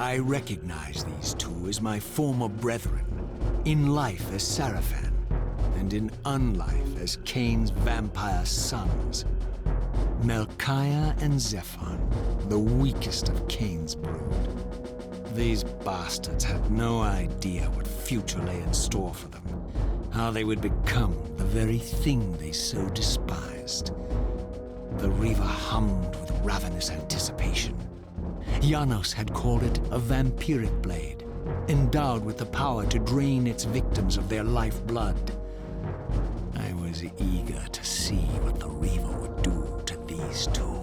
I recognize these two as my former brethren, in life as Sarafan, and in unlife as Kain's vampire sons. Melchiah and Zephon, the weakest of Kain's brood. These bastards had no idea what future lay in store for them, how they would become the very thing they so despised. The Reaver hummed with ravenous anticipation. Janos had called it a vampiric blade, endowed with the power to drain its victims of their lifeblood. I was eager to see what the Reaver would do to these two.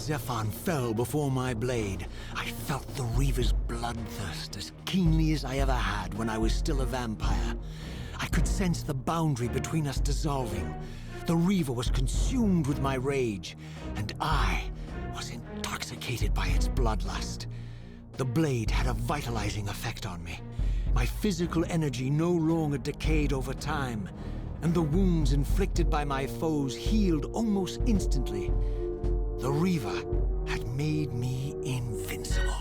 Zephon fell before my blade. I felt the Reaver's bloodthirst as keenly as I ever had when I was still a vampire. I could sense the boundary between us dissolving. The Reaver was consumed with my rage, and I was intoxicated by its bloodlust. The blade had a vitalizing effect on me. My physical energy no longer decayed over time, and the wounds inflicted by my foes healed almost instantly. The Reaver had made me invincible.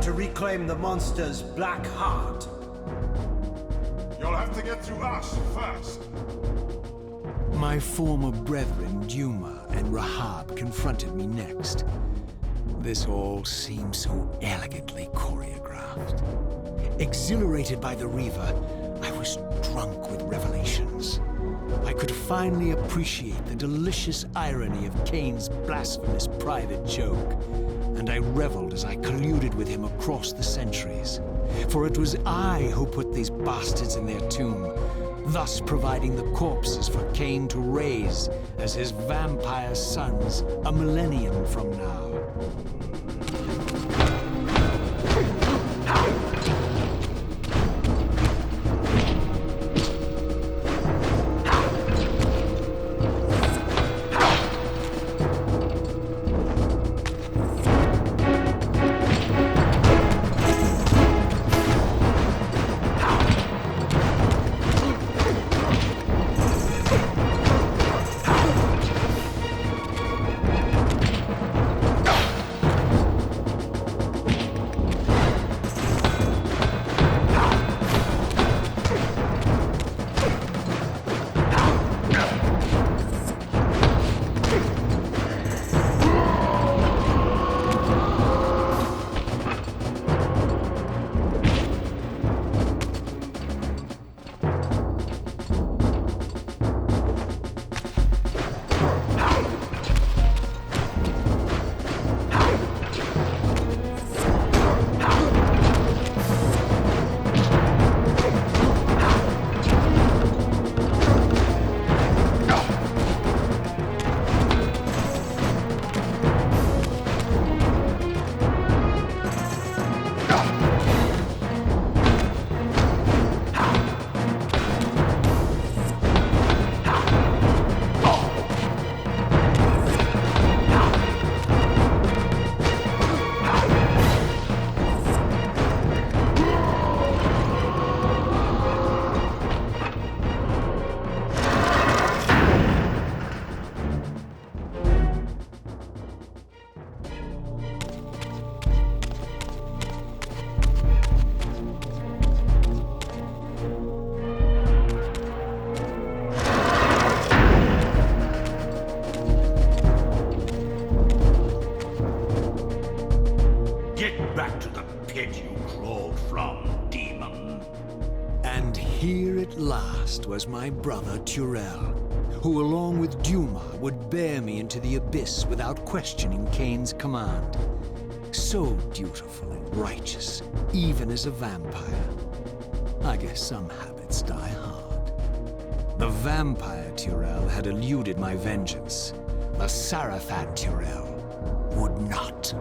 To reclaim the monster's black heart. You'll have to get through us first. My former brethren, Duma and Rahab, confronted me next. This all seemed so elegantly choreographed. Exhilarated by the Reaver, I was drunk with revelations. I could finally appreciate the delicious irony of Kain's blasphemous private joke, and I reveled as I colluded with him across the centuries. For it was I who put these bastards in their tomb, thus providing the corpses for Kain to raise as his vampire sons a millennium from now. Here at last was my brother Tyrell, who along with Duma would bear me into the abyss without questioning Kain's command. So dutiful and righteous, even as a vampire. I guess some habits die hard. The vampire Tyrell had eluded my vengeance. The Sarafan Tyrell would not.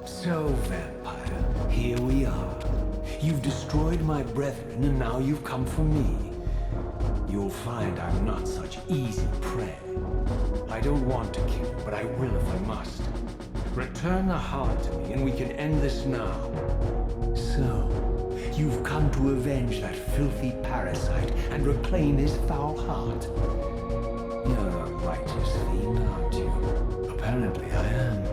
So, vampire, here we are. You've destroyed my brethren, and now you've come for me. You'll find I'm not such easy prey. I don't want to kill, but I will if I must. Return the heart to me, and we can end this now. So, you've come to avenge that filthy parasite and reclaim his foul heart. You're a righteous fiend, aren't you? Apparently I am.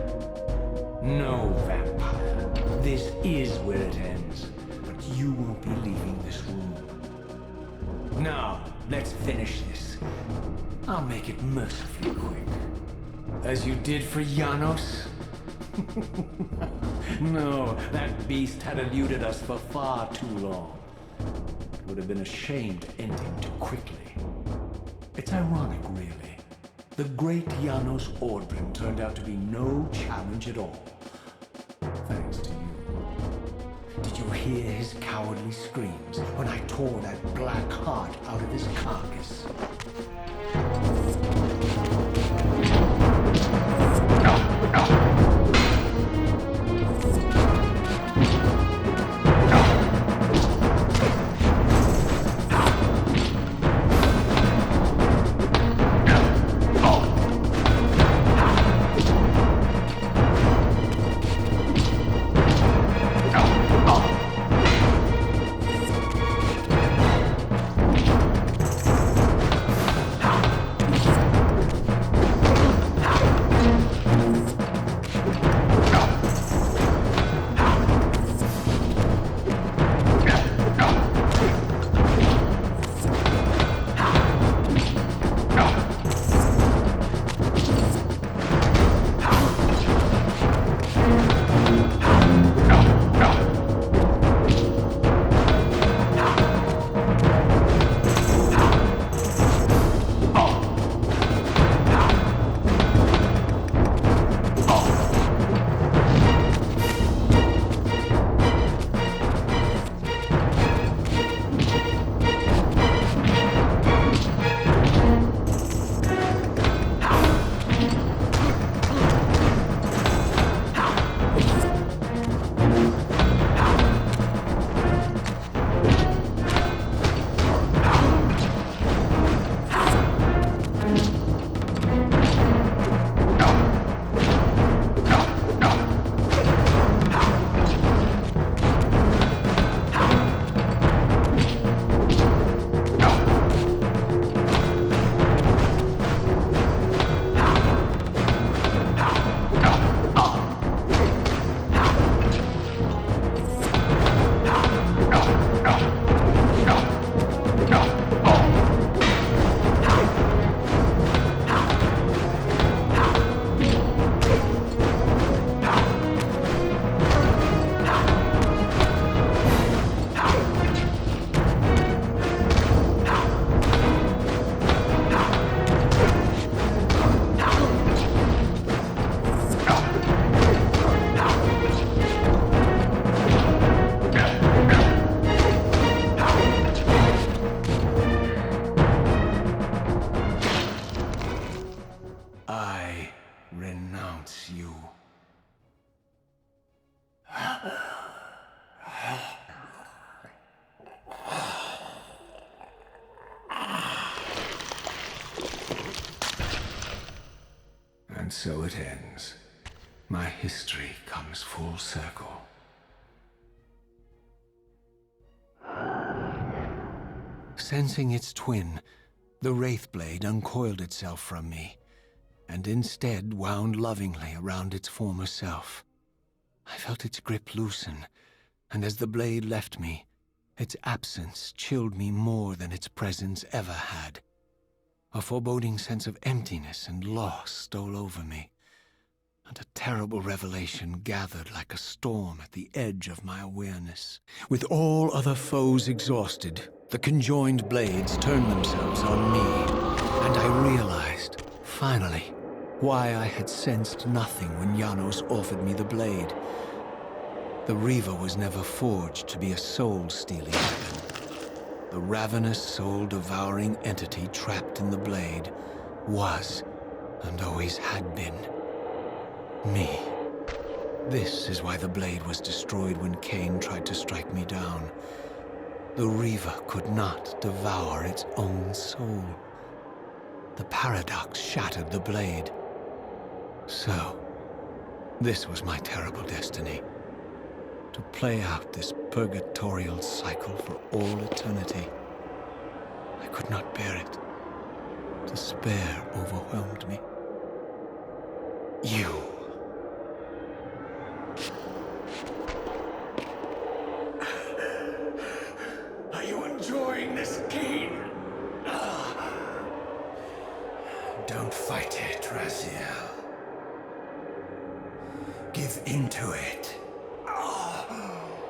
No, vampire. This is where it ends. But you won't be leaving this room. Now, let's finish this. I'll make it mercifully quick. As you did for Janos? No, that beast had eluded us for far too long. It would have been a shame to end him too quickly. It's ironic, really. The great Janos Ordrin turned out to be no challenge at all. Thanks to you. Did you hear his cowardly screams when I tore that black heart out of his carcass? so it ends. My history comes full circle. Sensing its twin, the Wraithblade uncoiled itself from me, and instead wound lovingly around its former self. I felt its grip loosen, and as the blade left me, its absence chilled me more than its presence ever had. A foreboding sense of emptiness and loss stole over me, and a terrible revelation gathered like a storm at the edge of my awareness. With all other foes exhausted, the conjoined blades turned themselves on me, and I realized, finally, why I had sensed nothing when Janos offered me the blade. The Reaver was never forged to be a soul-stealing weapon. The ravenous, soul-devouring entity trapped in the blade was, and always had been, me. This is why the blade was destroyed when Kain tried to strike me down. The Reaver could not devour its own soul. The paradox shattered the blade. So, this was my terrible destiny. To play out this purgatorial cycle for all eternity. I could not bear it. Despair overwhelmed me. You. Are you enjoying this, Kain? Don't fight it, Raziel. Give into it.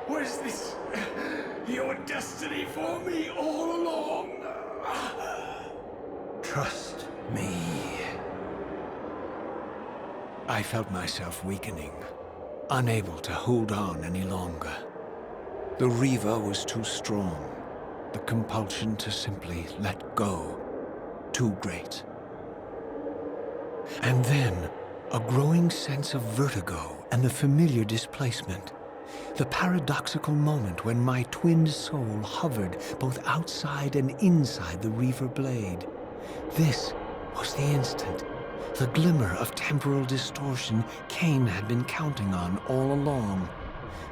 Was this your destiny for me all along? Trust me. I felt myself weakening, unable to hold on any longer. The Reaver was too strong. The compulsion to simply let go, too great. And then, a growing sense of vertigo and the familiar displacement. The paradoxical moment when my twinned soul hovered both outside and inside the Reaver blade. This was the instant, the glimmer of temporal distortion Kain had been counting on all along.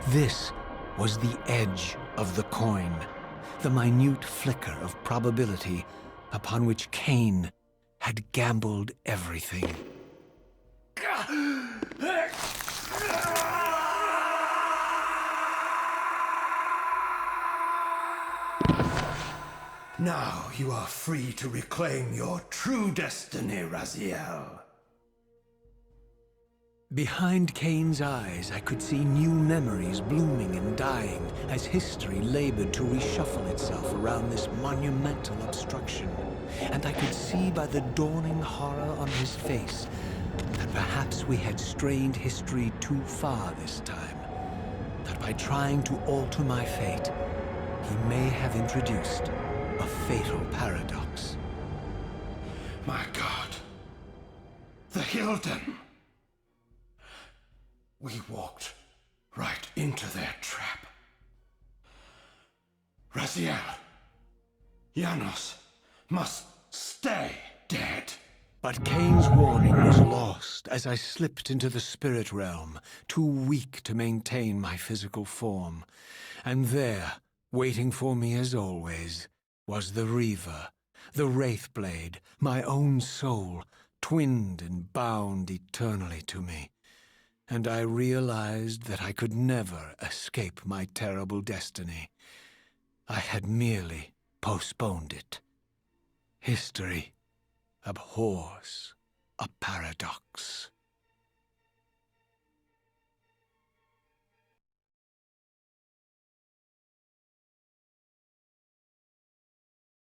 This was the edge of the coin, the minute flicker of probability upon which Kain had gambled everything. Now you are free to reclaim your true destiny, Raziel. Behind Kain's eyes, I could see new memories blooming and dying as history labored to reshuffle itself around this monumental obstruction. And I could see by the dawning horror on his face that perhaps we had strained history too far this time. That by trying to alter my fate, he may have introduced a fatal paradox. My God. The Hilden. We walked right into their trap. Raziel, Janos must stay dead. But Kain's warning was lost as I slipped into the spirit realm, too weak to maintain my physical form. And there, waiting for me as always, was the Reaver, the Wraithblade, my own soul, twinned and bound eternally to me. And I realized that I could never escape my terrible destiny. I had merely postponed it. History abhors a paradox.